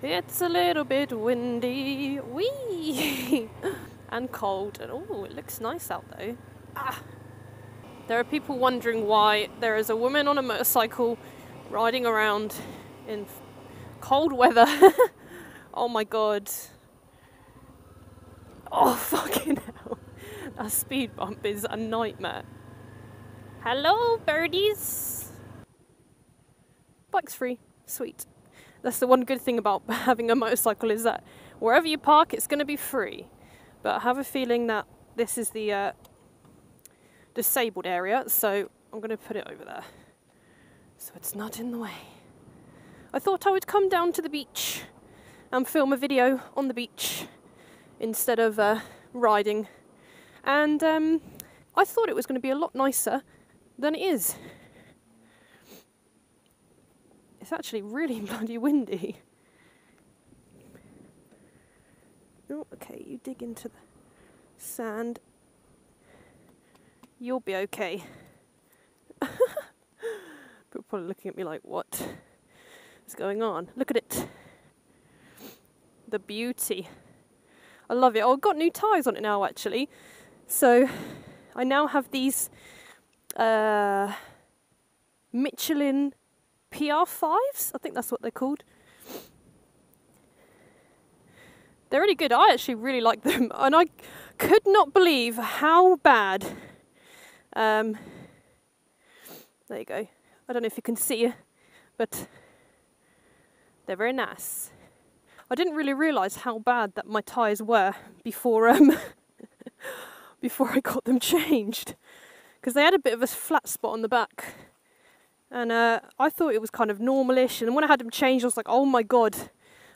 It's a little bit windy, wee, and cold, and oh, it looks nice out though. Ah. There are people wondering why there is a woman on a motorcycle riding around in cold weather. Oh my god. Oh fucking hell. That speed bump is a nightmare. Hello birdies. Bike's free. Sweet. That's the one good thing about having a motorcycle, is that wherever you park it's going to be free. But I have a feeling that this is the disabled area, so I'm going to put it over there so it's not in the way. I thought I would come down to the beach and film a video on the beach instead of riding, and I thought it was going to be a lot nicer than it is. It's actually really bloody windy. Oh, okay, you dig into the sand. You'll be okay. People are probably looking at me like, what is going on? Look at it. The beauty. I love it. Oh, I've got new tyres on it now, actually. So I now have these Michelin PR5s. I think that's what they're called. They're really good. I actually really like them. And I could not believe how bad... there you go. I don't know if you can see, but they're very nice. I didn't really realise how bad that my tyres were before before I got them changed, because they had a bit of a flat spot on the back, and I thought it was kind of normalish. And when I had them changed, I was like, oh my god,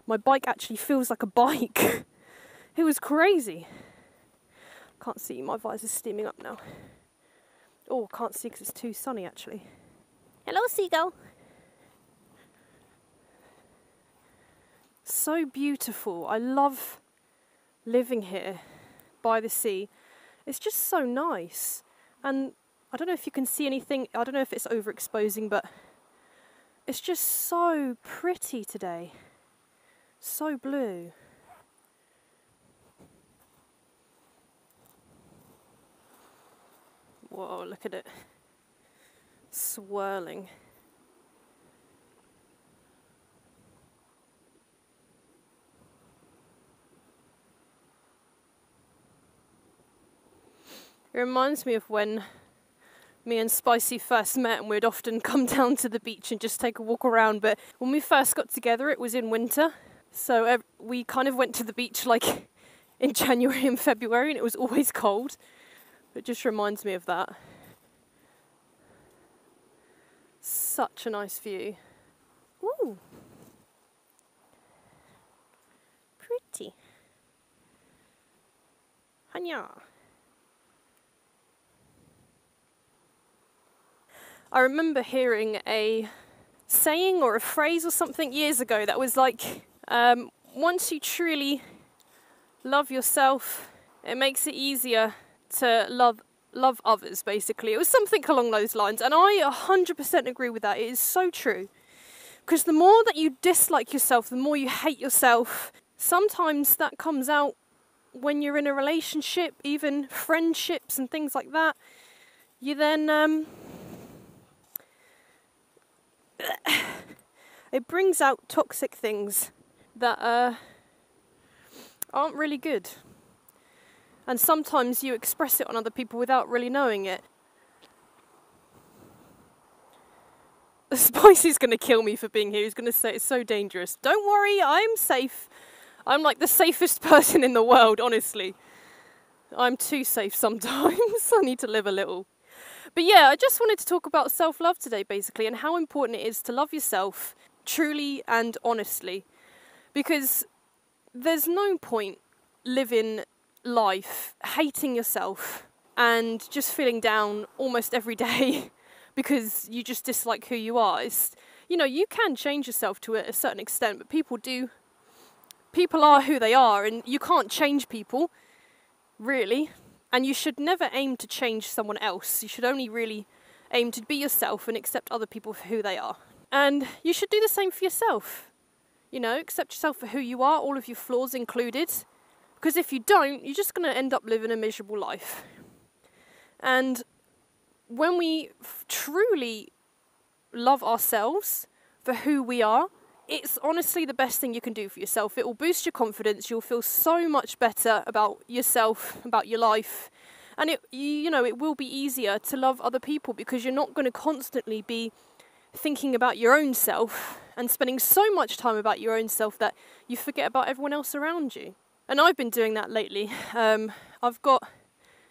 my bike actually feels like a bike. It was crazy. Can't see, my visor's steaming up now. Oh, I can't see because it's too sunny actually. Hello, seagull. So beautiful. I love living here by the sea. It's just so nice. And I don't know if you can see anything. I don't know if it's overexposing, but it's just so pretty today. So blue. Whoa, look at it. Swirling. It reminds me of when me and Spicy first met, and we'd often come down to the beach and just take a walk around. But when we first got together, it was in winter. So we kind of went to the beach like in January and February, and it was always cold. It just reminds me of that. Such a nice view. Ooh. Pretty. Hanya. I remember hearing a saying or a phrase or something years ago that was like, once you truly love yourself, it makes it easier to love others, basically. It was something along those lines, and I 100% agree with that. It is so true. Because the more that you dislike yourself, the more you hate yourself. Sometimes that comes out when you're in a relationship, even friendships and things like that. You then... it brings out toxic things that aren't really good. And sometimes you express it on other people without really knowing it. Spicy's going to kill me for being here. He's going to say it's so dangerous. Don't worry, I'm safe. I'm like the safest person in the world, honestly. I'm too safe sometimes. I need to live a little. But yeah, I just wanted to talk about self-love today, basically, and how important it is to love yourself truly and honestly. Because there's no point living life hating yourself and just feeling down almost every day because you just dislike who you are. It's, you know, you can change yourself to a certain extent, but people are who they are, and you can't change people, really. And you should never aim to change someone else. You should only really aim to be yourself and accept other people for who they are. And you should do the same for yourself. You know, accept yourself for who you are, all of your flaws included. Because if you don't, you're just going to end up living a miserable life. And when we truly love ourselves for who we are, it's honestly the best thing you can do for yourself. It will boost your confidence. You'll feel so much better about yourself, about your life. And it will be easier to love other people because you're not going to constantly be thinking about your own self and spending so much time about your own self that you forget about everyone else around you. And I've been doing that lately. I've got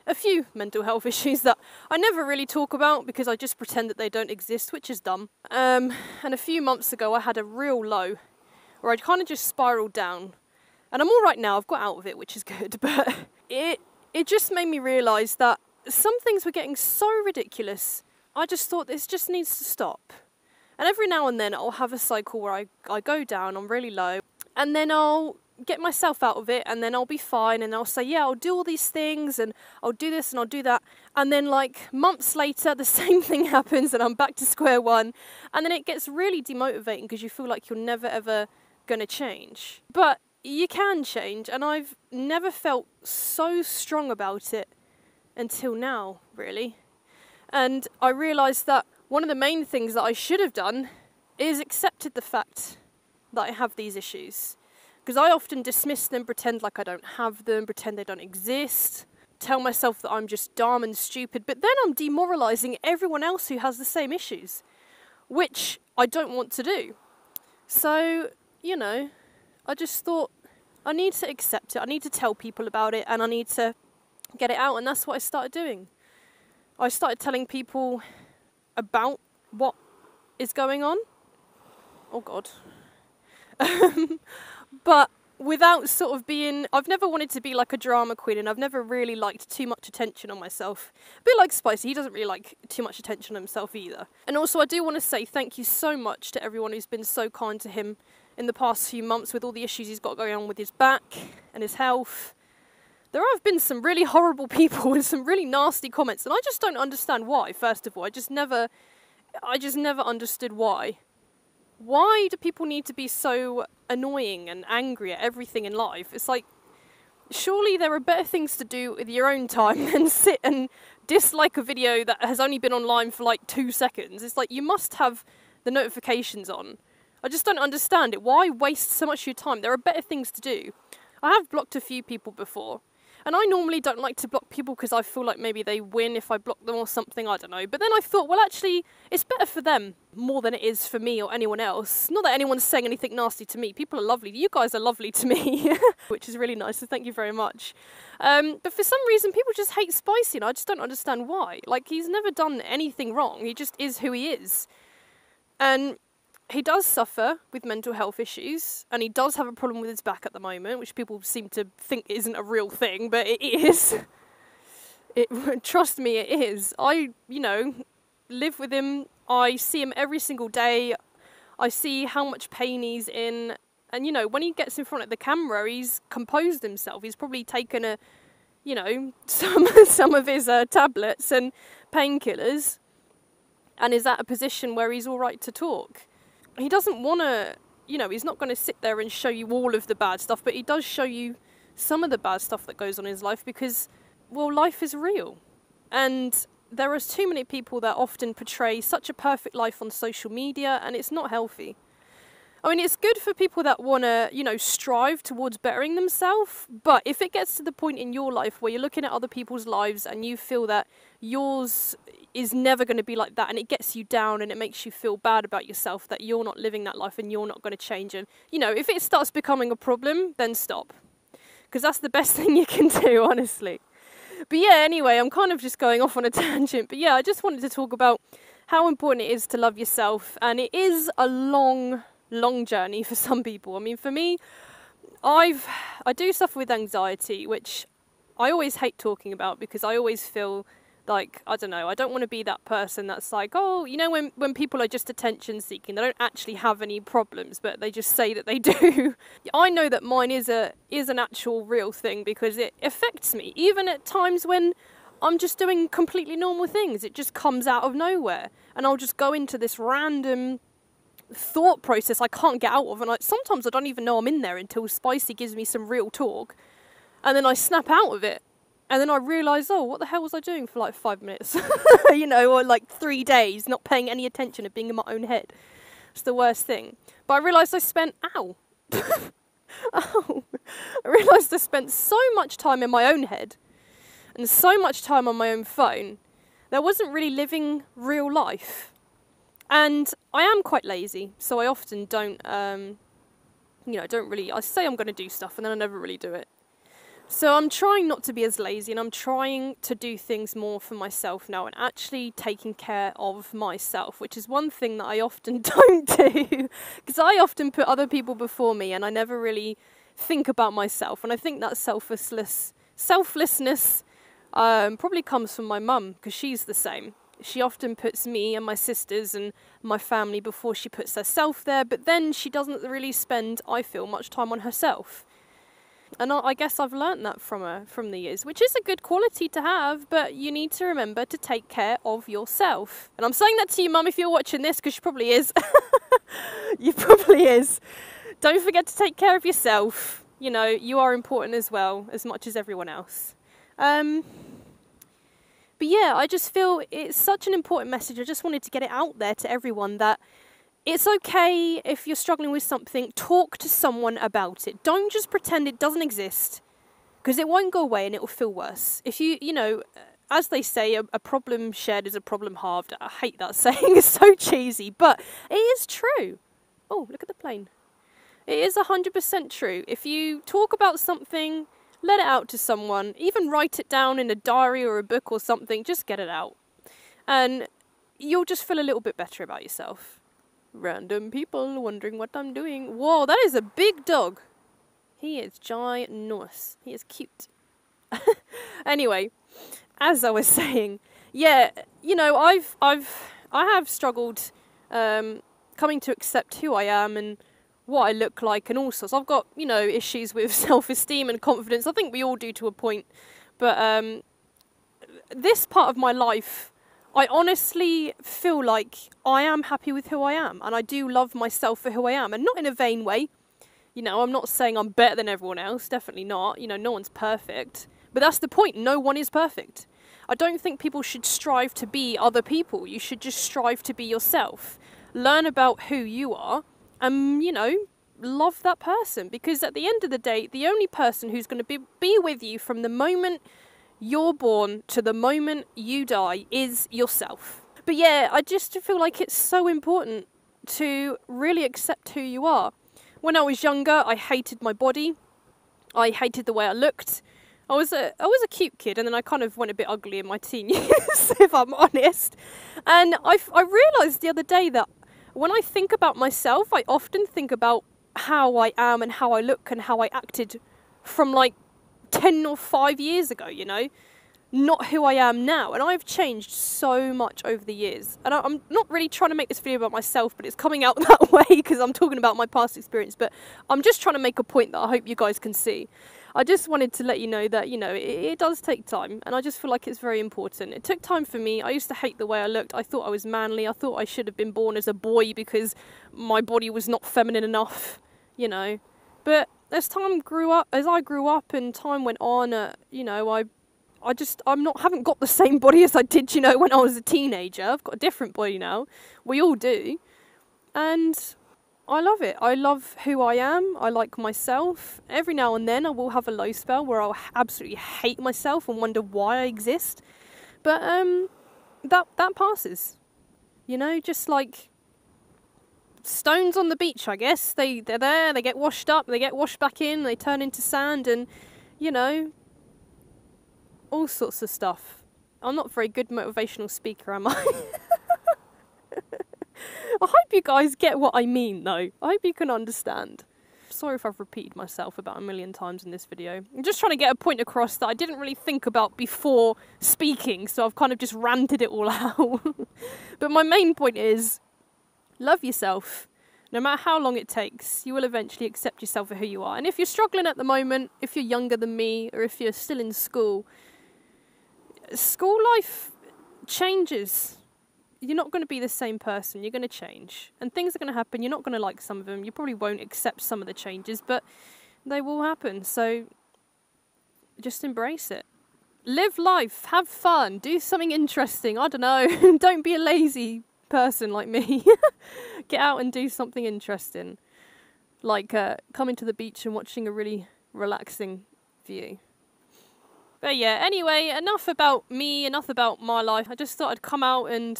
a few mental health issues that I never really talk about because I just pretend that they don't exist, which is dumb. And a few months ago I had a real low where I kind of just spiraled down. And I'm all right now, I've got out of it, which is good. But it just made me realise that some things were getting so ridiculous. I just thought this just needs to stop. And every now and then I'll have a cycle where I go down, I'm really low, and then I'll get myself out of it, and then I'll be fine, and I'll say, yeah, I'll do all these things, and I'll do this, and I'll do that, and then like months later, the same thing happens, and I'm back to square one, and then it gets really demotivating because you feel like you're never ever going to change. But you can change, and I've never felt so strong about it until now, really. And I realised that one of the main things that I should have done is accepted the fact that I have these issues. Because I often dismiss them, pretend like I don't have them, pretend they don't exist, tell myself that I'm just dumb and stupid, but then I'm demoralising everyone else who has the same issues, which I don't want to do. So, you know, I just thought I need to accept it, I need to tell people about it, and I need to get it out, and that's what I started doing. I started telling people about what is going on. Oh God. But without sort of being, I've never wanted to be like a drama queen, and I've never really liked too much attention on myself. A bit like Spicy, he doesn't really like too much attention on himself either. And also I do want to say thank you so much to everyone who's been so kind to him in the past few months with all the issues he's got going on with his back and his health. There have been some really horrible people and some really nasty comments, and I just don't understand why, first of all. I just never understood why. Why do people need to be so annoying and angry at everything in life? It's like, surely there are better things to do with your own time than sit and dislike a video that has only been online for like 2 seconds. It's like, you must have the notifications on. I just don't understand it. Why waste so much of your time? There are better things to do. I have blocked a few people before. And I normally don't like to block people because I feel like maybe they win if I block them or something, I don't know. But then I thought, well, actually, it's better for them more than it is for me or anyone else. Not that anyone's saying anything nasty to me. People are lovely. You guys are lovely to me, which is really nice, so thank you very much. But for some reason, people just hate Spicy, and I just don't understand why. Like, he's never done anything wrong. He just is who he is. And he does suffer with mental health issues, and he does have a problem with his back at the moment, which people seem to think isn't a real thing, but it is. Trust me, it is. I, live with him. I see him every single day. I see how much pain he's in. And, when he gets in front of the camera, he's composed himself. He's probably taken some of his tablets and painkillers, and is at a position where he's all right to talk. He doesn't want to, he's not going to sit there and show you all of the bad stuff, but he does show you some of the bad stuff that goes on in his life because, well, life is real. And there are too many people that often portray such a perfect life on social media, and it's not healthy. I mean, it's good for people that want to, strive towards bettering themselves, but if it gets to the point in your life where you're looking at other people's lives and you feel that yours is never going to be like that, and it gets you down and it makes you feel bad about yourself that you're not living that life and you're not going to change, and, if it starts becoming a problem, then stop. Because that's the best thing you can do, honestly. But yeah, anyway, I'm kind of just going off on a tangent, but yeah, I just wanted to talk about how important it is to love yourself, and it is a long journey for some people. I mean, for me, I do suffer with anxiety, which I always hate talking about because I always feel like, I don't know, I don't want to be that person that's like, oh, when people are just attention seeking, they don't actually have any problems, but they just say that they do. I know that mine is an actual real thing because it affects me, even at times when I'm just doing completely normal things. It just comes out of nowhere, and I'll just go into this random thought process I can't get out of, and sometimes I don't even know I'm in there until Spicy gives me some real talk, and then I snap out of it, and then I realise, oh, what the hell was I doing for like 5 minutes? You know, or like 3 days, not paying any attention and being in my own head. It's the worst thing. But I realised I spent, I realised I spent so much time in my own head and so much time on my own phone that I wasn't really living real life. And I am quite lazy, so I often don't, I say I'm going to do stuff and then I never really do it. So I'm trying not to be as lazy, and I'm trying to do things more for myself now and actually taking care of myself, which is one thing that I often don't do, because I often put other people before me and I never really think about myself. And I think that selflessness probably comes from my mum, because she's the same. She often puts me and my sisters and my family before she puts herself there, but then she doesn't really spend, I feel, much time on herself. And I guess I've learnt that from her, from the years, which is a good quality to have, but you need to remember to take care of yourself. And I'm saying that to you, Mum, if you're watching this, because she probably is. You probably is. Don't forget to take care of yourself. You know, you are important as well, as much as everyone else. But yeah, I just feel it's such an important message. I just wanted to get it out there to everyone that it's okay if you're struggling with something, talk to someone about it. Don't just pretend it doesn't exist, because it won't go away and it will feel worse. If you know, as they say, a problem shared is a problem halved. I hate that saying, it's so cheesy, but it is true. Oh, look at the plane. It is 100% true. If you talk about something, let it out to someone, even write it down in a diary or a book or something, just get it out. And you'll just feel a little bit better about yourself. Random people wondering what I'm doing. Whoa, that is a big dog. He is ginormous. He is cute. Anyway, as I was saying, yeah, you know, I have struggled coming to accept who I am and what I look like and all sorts. I've got, you know, issues with self-esteem and confidence. I think we all do to a point. But this part of my life, I honestly feel like I am happy with who I am, and I do love myself for who I am, and not in a vain way. You know, I'm not saying I'm better than everyone else, definitely not. You know, no one's perfect, but that's the point. No one is perfect. I don't think people should strive to be other people. You should just strive to be yourself. Learn about who you are, and, you know, love that person, because at the end of the day, the only person who's going to be with you from the moment you're born to the moment you die is yourself. But yeah, I just feel like it's so important to really accept who you are. When I was younger, I hated my body. I hated the way I looked. I was a cute kid, and then I kind of went a bit ugly in my teen years, if I'm honest. And I realised the other day that when I think about myself, I often think about how I am and how I look and how I acted from like 10 or 5 years ago, you know, not who I am now. And I've changed so much over the years. And I'm not really trying to make this video about myself, but it's coming out that way because I'm talking about my past experience. But I'm just trying to make a point that I hope you guys can see. I just wanted to let you know that, you know, it does take time, and I just feel like it's very important. It took time for me. I used to hate the way I looked. I thought I was manly. I thought I should have been born as a boy because my body was not feminine enough, you know. But as I grew up and time went on, you know, I haven't got the same body as I did, you know, when I was a teenager. I've got a different body now. We all do. And I love it. I love who I am. I like myself. Every now and then I will have a low spell where I'll absolutely hate myself and wonder why I exist. But that passes. You know, just like stones on the beach, I guess. They're there, they get washed up, they get washed back in, they turn into sand, and, you know, all sorts of stuff. I'm not a very good motivational speaker, am I? I hope you guys get what I mean, though. I hope you can understand. Sorry if I've repeated myself about 1 million times in this video. I'm just trying to get a point across that I didn't really think about before speaking, so I've kind of just ranted it all out. But my main point is, love yourself. No matter how long it takes, you will eventually accept yourself for who you are. And if you're struggling at the moment, if you're younger than me, or if you're still in school life changes. you're not going to be the same person. You're going to change. And things are going to happen. You're not going to like some of them. You probably won't accept some of the changes, but they will happen. So just embrace it. Live life. Have fun. Do something interesting. I don't know. Don't be a lazy person like me. Get out and do something interesting. Like coming to the beach and watching a really relaxing view. But yeah, anyway, enough about me, enough about my life. I just thought I'd come out and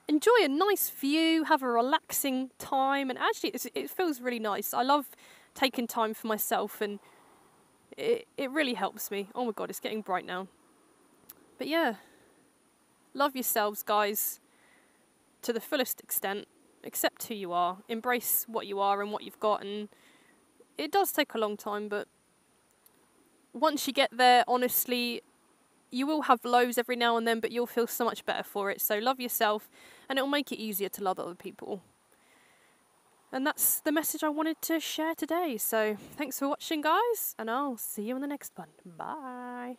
enjoy a nice view, have a relaxing time, and actually it feels really nice. I love taking time for myself, and it really helps me. Oh my god, it's getting bright now. But yeah, love yourselves, guys, to the fullest extent. Accept who you are, embrace what you are and what you've got, and it does take a long time, but once you get there, honestly, you will have lows every now and then, but you'll feel so much better for it. So love yourself, and it'll make it easier to love other people. And that's the message I wanted to share today. So thanks for watching, guys, and I'll see you in the next one. Bye.